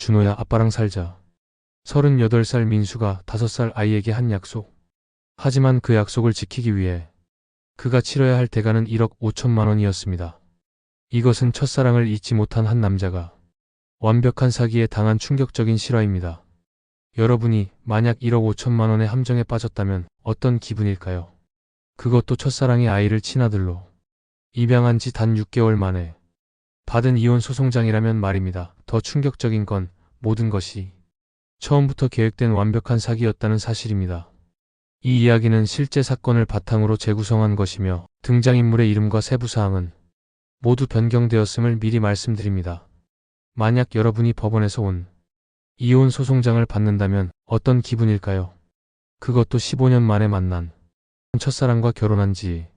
준호야, 아빠랑 살자. 38살 민수가 5살 아이에게 한 약속. 하지만 그 약속을 지키기 위해 그가 치러야 할 대가는 1억 5천만 원이었습니다. 이것은 첫사랑을 잊지 못한 한 남자가 완벽한 사기에 당한 충격적인 실화입니다. 여러분이 만약 1억 5천만 원의 함정에 빠졌다면 어떤 기분일까요? 그것도 첫사랑의 아이를 친아들로 입양한 지 단 6개월 만에 받은 이혼 소송장이라면 말입니다. 더 충격적인 건 모든 것이 처음부터 계획된 완벽한 사기였다는 사실입니다. 이 이야기는 실제 사건을 바탕으로 재구성한 것이며 등장인물의 이름과 세부사항은 모두 변경되었음을 미리 말씀드립니다. 만약 여러분이 법원에서 온 이혼 소송장을 받는다면 어떤 기분일까요? 그것도 15년 만에 만난 첫사랑과 결혼한 지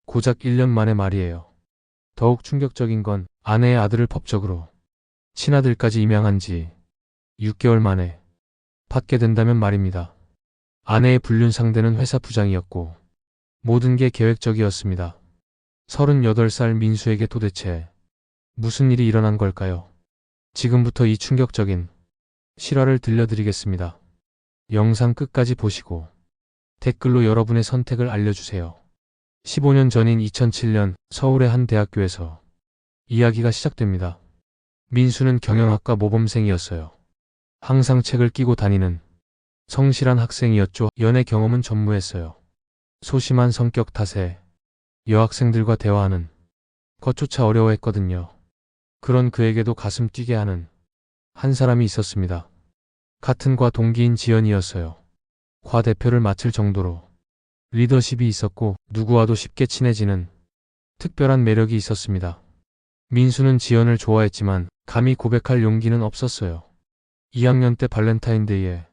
고작 1년 만에 말이에요. 더욱 충격적인 건 아내의 아들을 법적으로 친아들까지 입양한 지 6개월 만에 받게 된다면 말입니다. 아내의 불륜 상대는 회사 부장이었고 모든 게 계획적이었습니다. 38살 민수에게 도대체 무슨 일이 일어난 걸까요? 지금부터 이 충격적인 실화를 들려드리겠습니다. 영상 끝까지 보시고 댓글로 여러분의 선택을 알려주세요. 15년 전인 2007년 서울의 한 대학교에서 이야기가 시작됩니다. 민수는 경영학과 모범생이었어요. 항상 책을 끼고 다니는 성실한 학생이었죠. 연애 경험은 전무했어요. 소심한 성격 탓에 여학생들과 대화하는 것조차 어려워했거든요. 그런 그에게도 가슴 뛰게 하는 한 사람이 있었습니다. 같은 과 동기인 지연이었어요. 과 대표를 맡을 정도로 리더십이 있었고 누구와도 쉽게 친해지는 특별한 매력이 있었습니다. 민수는 지연을 좋아했지만 감히 고백할 용기는 없었어요. 2학년 때 발렌타인데이에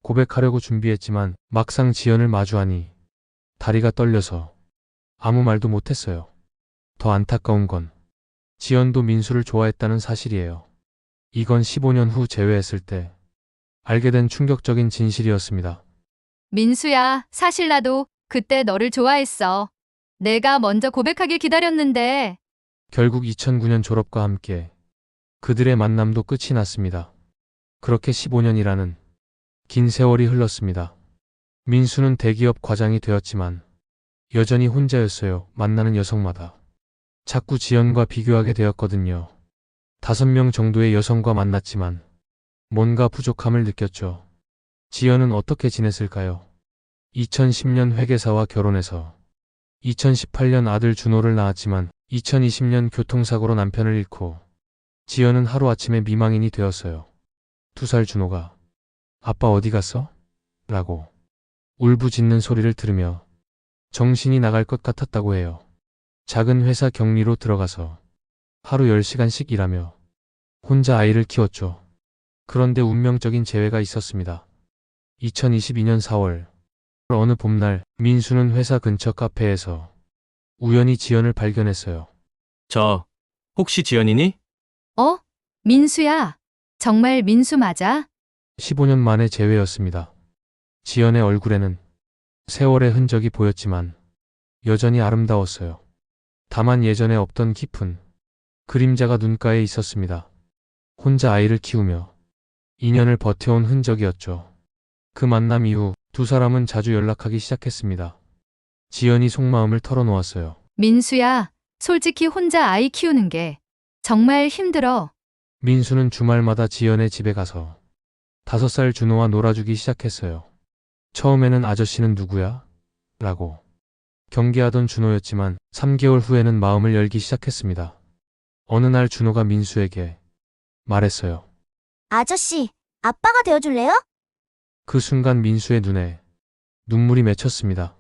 고백하려고 준비했지만 막상 지연을 마주하니 다리가 떨려서 아무 말도 못했어요. 더 안타까운 건 지연도 민수를 좋아했다는 사실이에요. 이건 15년 후 재회했을 때 알게 된 충격적인 진실이었습니다. 민수야, 사실 나도 그때 너를 좋아했어. 내가 먼저 고백하길 기다렸는데. 결국 2009년 졸업과 함께 그들의 만남도 끝이 났습니다. 그렇게 15년이라는 긴 세월이 흘렀습니다. 민수는 대기업 과장이 되었지만 여전히 혼자였어요. 만나는 여성마다 자꾸 지연과 비교하게 되었거든요. 5명 정도의 여성과 만났지만 뭔가 부족함을 느꼈죠. 지연은 어떻게 지냈을까요? 2010년 회계사와 결혼해서 2018년 아들 준호를 낳았지만 2020년 교통사고로 남편을 잃고 지연은 하루아침에 미망인이 되었어요. 2살 준호가 아빠 어디 갔어? 라고 울부짖는 소리를 들으며 정신이 나갈 것 같았다고 해요. 작은 회사 격리로 들어가서 하루 10시간씩 일하며 혼자 아이를 키웠죠. 그런데 운명적인 재회가 있었습니다. 2022년 4월 어느 봄날 민수는 회사 근처 카페에서 우연히 지연을 발견했어요. 혹시 지연이니? 어? 민수야. 정말 민수 맞아? 15년 만의 재회였습니다. 지연의 얼굴에는 세월의 흔적이 보였지만 여전히 아름다웠어요. 다만 예전에 없던 깊은 그림자가 눈가에 있었습니다. 혼자 아이를 키우며 2년을 버텨온 흔적이었죠. 그 만남 이후 2사람은 자주 연락하기 시작했습니다. 지연이 속마음을 털어놓았어요. 민수야, 솔직히 혼자 아이 키우는 게 정말 힘들어. 민수는 주말마다 지연의 집에 가서 5살 준호와 놀아주기 시작했어요. 처음에는 아저씨는 누구야? 라고 경계하던 준호였지만 3개월 후에는 마음을 열기 시작했습니다. 어느 날 준호가 민수에게 말했어요. 아저씨, 아빠가 되어줄래요? 그 순간 민수의 눈에 눈물이 맺혔습니다.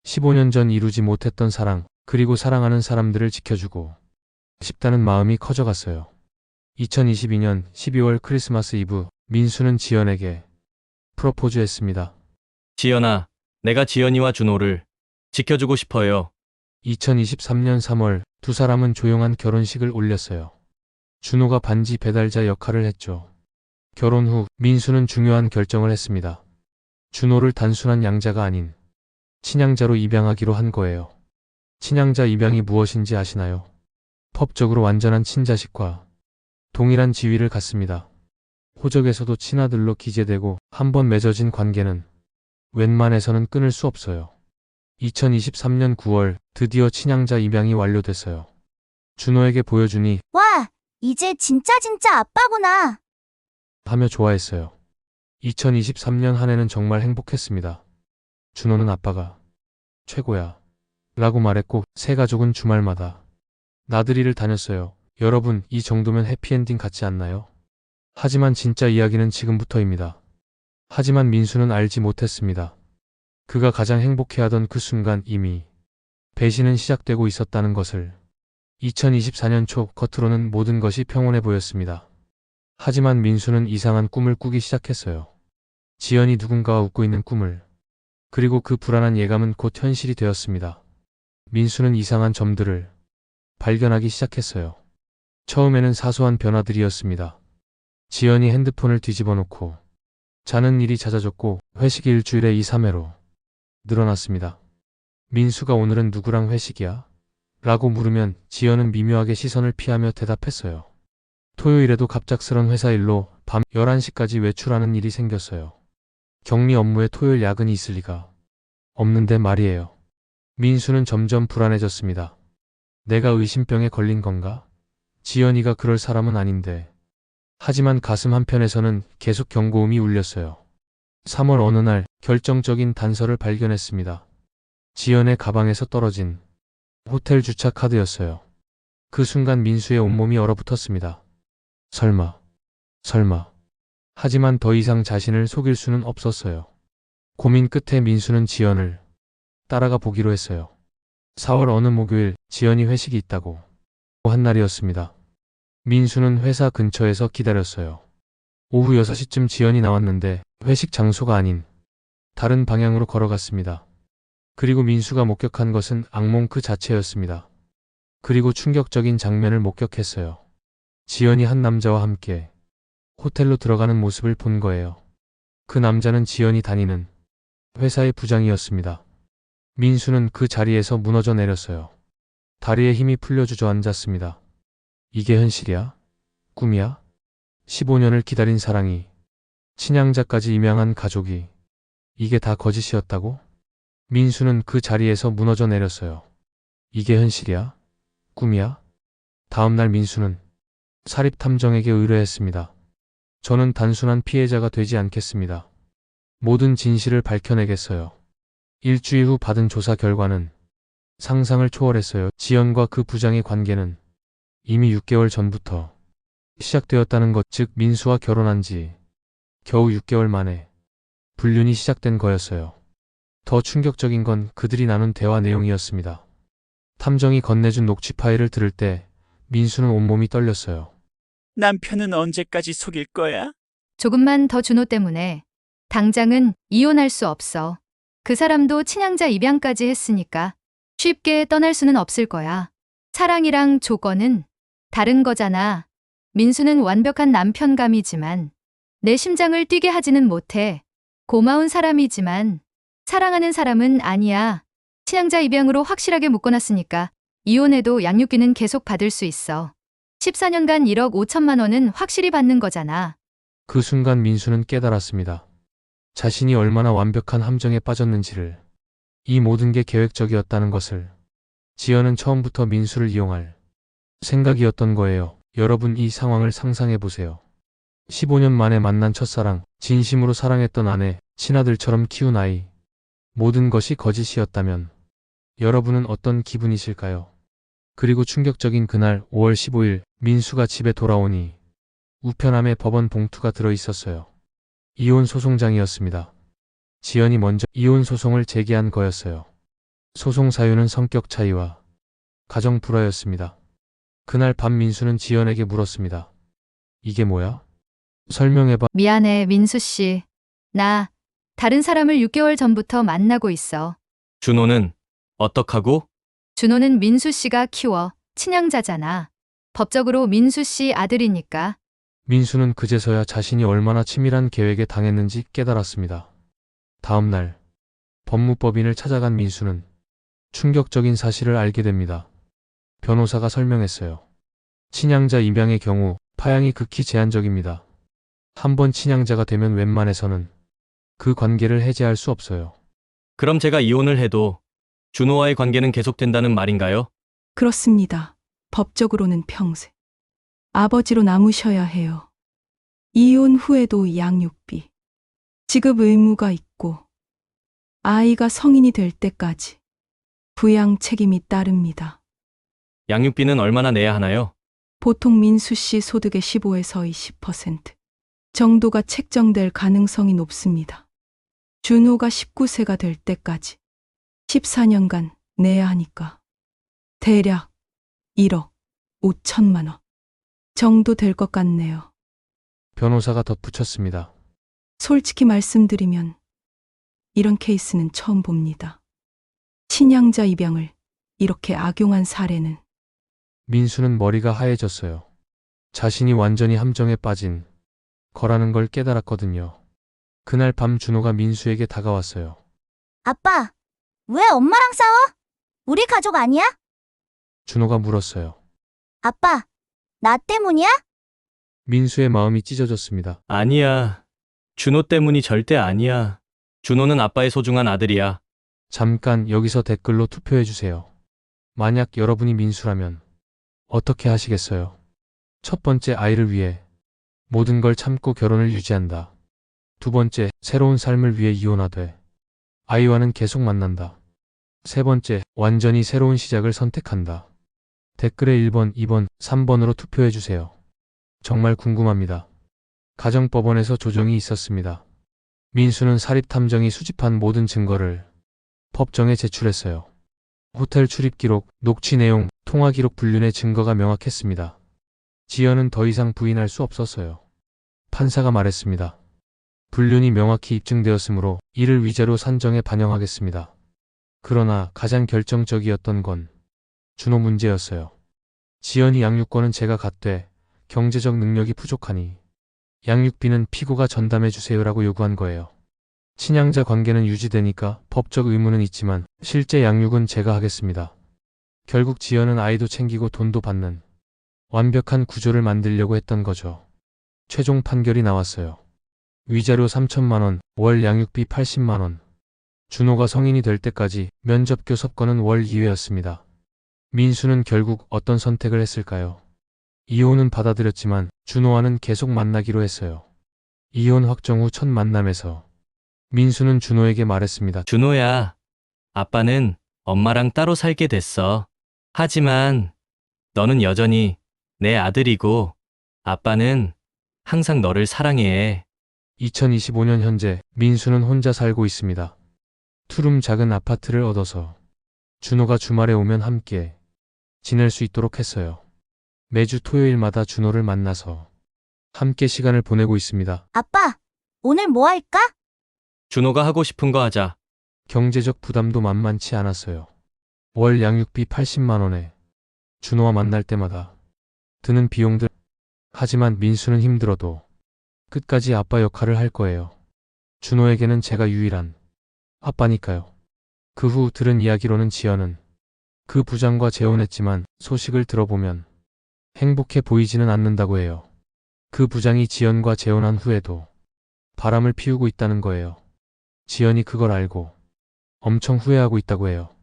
15년 전 이루지 못했던 사랑, 그리고 사랑하는 사람들을 지켜주고 싶다는 마음이 커져갔어요. 2022년 12월 크리스마스 이브, 민수는 지연에게 프로포즈했습니다. 지연아, 내가 지연이와 준호를 지켜주고 싶어요. 2023년 3월 2사람은 조용한 결혼식을 올렸어요. 준호가 반지 배달자 역할을 했죠. 결혼 후 민수는 중요한 결정을 했습니다. 준호를 단순한 양자가 아닌 친양자로 입양하기로 한 거예요. 친양자 입양이 무엇인지 아시나요? 법적으로 완전한 친자식과 동일한 지위를 갖습니다. 호적에서도 친아들로 기재되고 한 번 맺어진 관계는 웬만해서는 끊을 수 없어요. 2023년 9월 드디어 친양자 입양이 완료됐어요. 준호에게 보여주니 와, 이제 진짜 아빠구나. 하며 좋아했어요. 2023년 한 해는 정말 행복했습니다. 준호는 아빠가 최고야 라고 말했고 세 가족은 주말마다 나들이를 다녔어요. 여러분, 이 정도면 해피엔딩 같지 않나요? 하지만 진짜 이야기는 지금부터입니다. 하지만 민수는 알지 못했습니다. 그가 가장 행복해하던 그 순간 이미 배신은 시작되고 있었다는 것을. 2024년 초 겉으로는 모든 것이 평온해 보였습니다. 하지만 민수는 이상한 꿈을 꾸기 시작했어요. 지연이 누군가와 웃고 있는 꿈을. 그리고 그 불안한 예감은 곧 현실이 되었습니다. 민수는 이상한 점들을 발견하기 시작했어요. 처음에는 사소한 변화들이었습니다. 지연이 핸드폰을 뒤집어 놓고 자는 일이 잦아졌고 회식이 일주일에 2, 3회로 늘어났습니다. 민수가 오늘은 누구랑 회식이야? 라고 물으면 지연은 미묘하게 시선을 피하며 대답했어요. 토요일에도 갑작스런 회사 일로 밤 11시까지 외출하는 일이 생겼어요. 격리 업무에 토요일 야근이 있을 리가 없는데 말이에요. 민수는 점점 불안해졌습니다. 내가 의심병에 걸린 건가? 지연이가 그럴 사람은 아닌데. 하지만 가슴 한편에서는 계속 경고음이 울렸어요. 3월 어느 날 결정적인 단서를 발견했습니다. 지연의 가방에서 떨어진 호텔 주차 카드였어요. 그 순간 민수의 온몸이 얼어붙었습니다. 설마. 하지만 더 이상 자신을 속일 수는 없었어요. 고민 끝에 민수는 지연을 따라가 보기로 했어요. 4월 어느 목요일 지연이 회식이 있다고 한 날이었습니다. 민수는 회사 근처에서 기다렸어요. 오후 6시쯤 지연이 나왔는데 회식 장소가 아닌 다른 방향으로 걸어갔습니다. 그리고 민수가 목격한 것은 악몽 그 자체였습니다. 그리고 충격적인 장면을 목격했어요. 지연이 한 남자와 함께 호텔로 들어가는 모습을 본 거예요. 그 남자는 지연이 다니는 회사의 부장이었습니다. 민수는 그 자리에서 무너져 내렸어요. 다리에 힘이 풀려 주저앉았습니다. 이게 현실이야? 꿈이야? 15년을 기다린 사랑이, 친양자까지 입양한 가족이, 이게 다 거짓이었다고? 민수는 그 자리에서 무너져 내렸어요. 이게 현실이야? 꿈이야? 다음날 민수는 사립탐정에게 의뢰했습니다. 저는 단순한 피해자가 되지 않겠습니다. 모든 진실을 밝혀내겠어요. 일주일 후 받은 조사 결과는 상상을 초월했어요. 지연과 그 부장의 관계는 이미 6개월 전부터 시작되었다는 것, 즉 민수와 결혼한 지 겨우 6개월 만에 불륜이 시작된 거였어요. 더 충격적인 건 그들이 나눈 대화 내용이었습니다. 탐정이 건네준 녹취 파일을 들을 때 민수는 온몸이 떨렸어요. 남편은 언제까지 속일 거야? 조금만 더 준호 때문에 당장은 이혼할 수 없어. 그 사람도 친양자 입양까지 했으니까 쉽게 떠날 수는 없을 거야. 사랑이랑 조건은 다른 거잖아. 민수는 완벽한 남편감이지만 내 심장을 뛰게 하지는 못해. 고마운 사람이지만 사랑하는 사람은 아니야. 친양자 입양으로 확실하게 묶어놨으니까 이혼해도 양육비는 계속 받을 수 있어. 14년간 1억 5천만 원은 확실히 받는 거잖아. 그 순간 민수는 깨달았습니다. 자신이 얼마나 완벽한 함정에 빠졌는지를. 이 모든 게 계획적이었다는 것을. 지연은 처음부터 민수를 이용할 생각이었던 거예요. 여러분, 이 상황을 상상해 보세요. 15년 만에 만난 첫사랑, 진심으로 사랑했던 아내, 친아들처럼 키운 아이. 모든 것이 거짓이었다면 여러분은 어떤 기분이실까요? 그리고 충격적인 그날 5월 15일 민수가 집에 돌아오니 우편함에 법원 봉투가 들어 있었어요. 이혼 소송장이었습니다. 지연이 먼저 이혼 소송을 제기한 거였어요. 소송 사유는 성격 차이와 가정 불화였습니다. 그날 밤 민수는 지연에게 물었습니다. 이게 뭐야? 설명해봐. 미안해, 민수 씨. 나 다른 사람을 6개월 전부터 만나고 있어. 준호는 어떡하고? 준호는 민수 씨가 키워. 친양자잖아. 법적으로 민수 씨 아들이니까. 민수는 그제서야 자신이 얼마나 치밀한 계획에 당했는지 깨달았습니다. 다음 날 법무법인을 찾아간 민수는 충격적인 사실을 알게 됩니다. 변호사가 설명했어요. 친양자 입양의 경우 파양이 극히 제한적입니다. 한번 친양자가 되면 웬만해서는 그 관계를 해제할 수 없어요. 그럼 제가 이혼을 해도 준호와의 관계는 계속된다는 말인가요? 그렇습니다. 법적으로는 평생. 아버지로 남으셔야 해요. 이혼 후에도 양육비, 지급 의무가 있고 아이가 성인이 될 때까지 부양 책임이 따릅니다. 양육비는 얼마나 내야 하나요? 보통 민수 씨 소득의 15에서 20% 정도가 책정될 가능성이 높습니다. 준호가 19세가 될 때까지 14년간 내야 하니까 대략 1억 5천만 원 정도 될 것 같네요. 변호사가 덧붙였습니다. 솔직히 말씀드리면 이런 케이스는 처음 봅니다. 친양자 입양을 이렇게 악용한 사례는. 민수는 머리가 하얘졌어요. 자신이 완전히 함정에 빠진 거라는 걸 깨달았거든요. 그날 밤 준호가 민수에게 다가왔어요. 아빠, 왜 엄마랑 싸워? 우리 가족 아니야? 준호가 물었어요. 아빠, 나 때문이야? 민수의 마음이 찢어졌습니다. 아니야. 준호 때문이 절대 아니야. 준호는 아빠의 소중한 아들이야. 잠깐 여기서 댓글로 투표해주세요. 만약 여러분이 민수라면 어떻게 하시겠어요? 첫 번째, 아이를 위해 모든 걸 참고 결혼을 유지한다. 두 번째, 새로운 삶을 위해 이혼하되 아이와는 계속 만난다. 세 번째, 완전히 새로운 시작을 선택한다. 댓글에 1번, 2번, 3번으로 투표해주세요. 정말 궁금합니다. 가정법원에서 조정이 있었습니다. 민수는 사립탐정이 수집한 모든 증거를 법정에 제출했어요. 호텔 출입 기록, 녹취 내용, 통화 기록 불륜의 증거가 명확했습니다. 지연은 더 이상 부인할 수 없었어요. 판사가 말했습니다. 불륜이 명확히 입증되었으므로 이를 위자료 산정에 반영하겠습니다. 그러나 가장 결정적이었던 건 준호 문제였어요. 지연이 양육권은 제가 갖되 경제적 능력이 부족하니 양육비는 피고가 전담해 주세요라고 요구한 거예요. 친양자 관계는 유지되니까 법적 의무는 있지만 실제 양육은 제가 하겠습니다. 결국 지연은 아이도 챙기고 돈도 받는 완벽한 구조를 만들려고 했던 거죠. 최종 판결이 나왔어요. 위자료 3천만 원, 월 양육비 80만 원. 준호가 성인이 될 때까지 면접 교섭권은 월 2회였습니다. 민수는 결국 어떤 선택을 했을까요? 이혼은 받아들였지만 준호와는 계속 만나기로 했어요. 이혼 확정 후 첫 만남에서 민수는 준호에게 말했습니다. 준호야, 아빠는 엄마랑 따로 살게 됐어. 하지만 너는 여전히 내 아들이고 아빠는 항상 너를 사랑해. 2025년 현재 민수는 혼자 살고 있습니다. 투룸 작은 아파트를 얻어서 준호가 주말에 오면 함께 지낼 수 있도록 했어요. 매주 토요일마다 준호를 만나서 함께 시간을 보내고 있습니다. 아빠, 오늘 뭐 할까? 준호가 하고 싶은 거 하자. 경제적 부담도 만만치 않았어요. 월 양육비 80만 원에 준호와 만날 때마다 드는 비용들. 하지만 민수는 힘들어도 끝까지 아빠 역할을 할 거예요. 준호에게는 제가 유일한 아빠니까요. 그 후 들은 이야기로는 지연은 그 부장과 재혼했지만 소식을 들어보면 행복해 보이지는 않는다고 해요. 그 부장이 지연과 재혼한 후에도 바람을 피우고 있다는 거예요. 지연이 그걸 알고 엄청 후회하고 있다고 해요.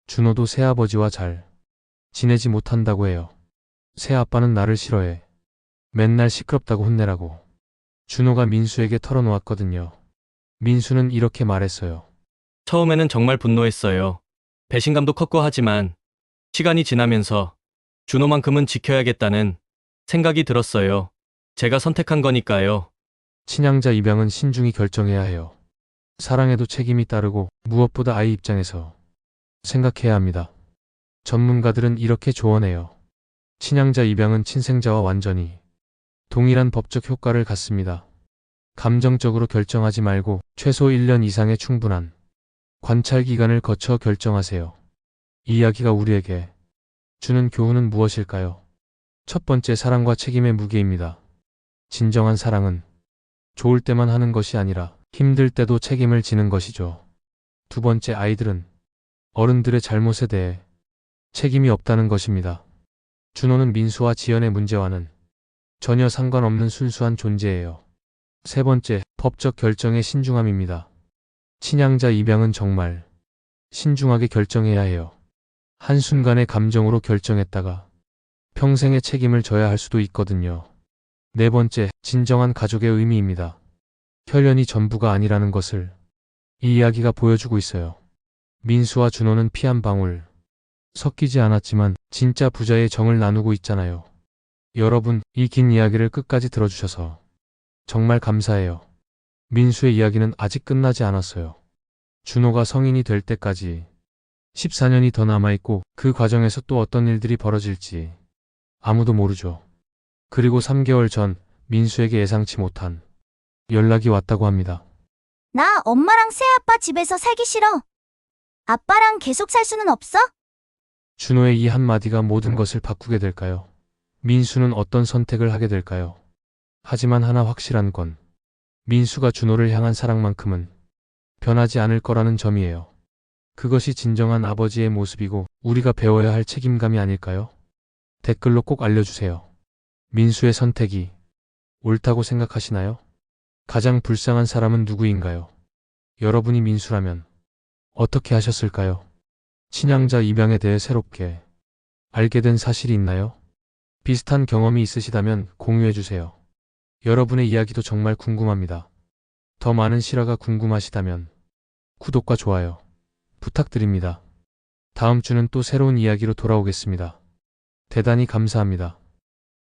준호도 새아버지와 잘 지내지 못한다고 해요. 새아빠는 나를 싫어해. 맨날 시끄럽다고 혼내라고. 준호가 민수에게 털어놓았거든요. 민수는 이렇게 말했어요. 처음에는 정말 분노했어요. 배신감도 컸고 하지만 시간이 지나면서 준호만큼은 지켜야겠다는 생각이 들었어요. 제가 선택한 거니까요. 친양자 입양은 신중히 결정해야 해요. 사랑에도 책임이 따르고 무엇보다 아이 입장에서 생각해야 합니다. 전문가들은 이렇게 조언해요. 친양자 입양은 친생자와 완전히 동일한 법적 효과를 갖습니다. 감정적으로 결정하지 말고 최소 1년 이상의 충분한 관찰 기간을 거쳐 결정하세요. 이 이야기가 우리에게 주는 교훈은 무엇일까요? 첫 번째, 사랑과 책임의 무게입니다. 진정한 사랑은 좋을 때만 하는 것이 아니라 힘들 때도 책임을 지는 것이죠. 두 번째, 아이들은 어른들의 잘못에 대해 책임이 없다는 것입니다. 준호는 민수와 지연의 문제와는 전혀 상관없는 순수한 존재예요. 세 번째, 법적 결정의 신중함입니다. 친양자 입양은 정말 신중하게 결정해야 해요. 한순간의 감정으로 결정했다가 평생의 책임을 져야 할 수도 있거든요. 네 번째, 진정한 가족의 의미입니다. 혈연이 전부가 아니라는 것을 이 이야기가 보여주고 있어요. 민수와 준호는 피 한 방울 섞이지 않았지만 진짜 부자의 정을 나누고 있잖아요. 여러분, 이 긴 이야기를 끝까지 들어주셔서 정말 감사해요. 민수의 이야기는 아직 끝나지 않았어요. 준호가 성인이 될 때까지 14년이 더 남아있고 그 과정에서 또 어떤 일들이 벌어질지 아무도 모르죠. 그리고 3개월 전 민수에게 예상치 못한 연락이 왔다고 합니다. 나 엄마랑 새아빠 집에서 살기 싫어. 아빠랑 계속 살 수는 없어? 준호의 이 한마디가 모든 것을 바꾸게 될까요? 민수는 어떤 선택을 하게 될까요? 하지만 하나 확실한 건 민수가 준호를 향한 사랑만큼은 변하지 않을 거라는 점이에요. 그것이 진정한 아버지의 모습이고 우리가 배워야 할 책임감이 아닐까요? 댓글로 꼭 알려주세요. 민수의 선택이 옳다고 생각하시나요? 가장 불쌍한 사람은 누구인가요? 여러분이 민수라면 어떻게 하셨을까요? 친양자 입양에 대해 새롭게 알게 된 사실이 있나요? 비슷한 경험이 있으시다면 공유해주세요. 여러분의 이야기도 정말 궁금합니다. 더 많은 실화가 궁금하시다면 구독과 좋아요 부탁드립니다. 다음 주는 또 새로운 이야기로 돌아오겠습니다. 대단히 감사합니다.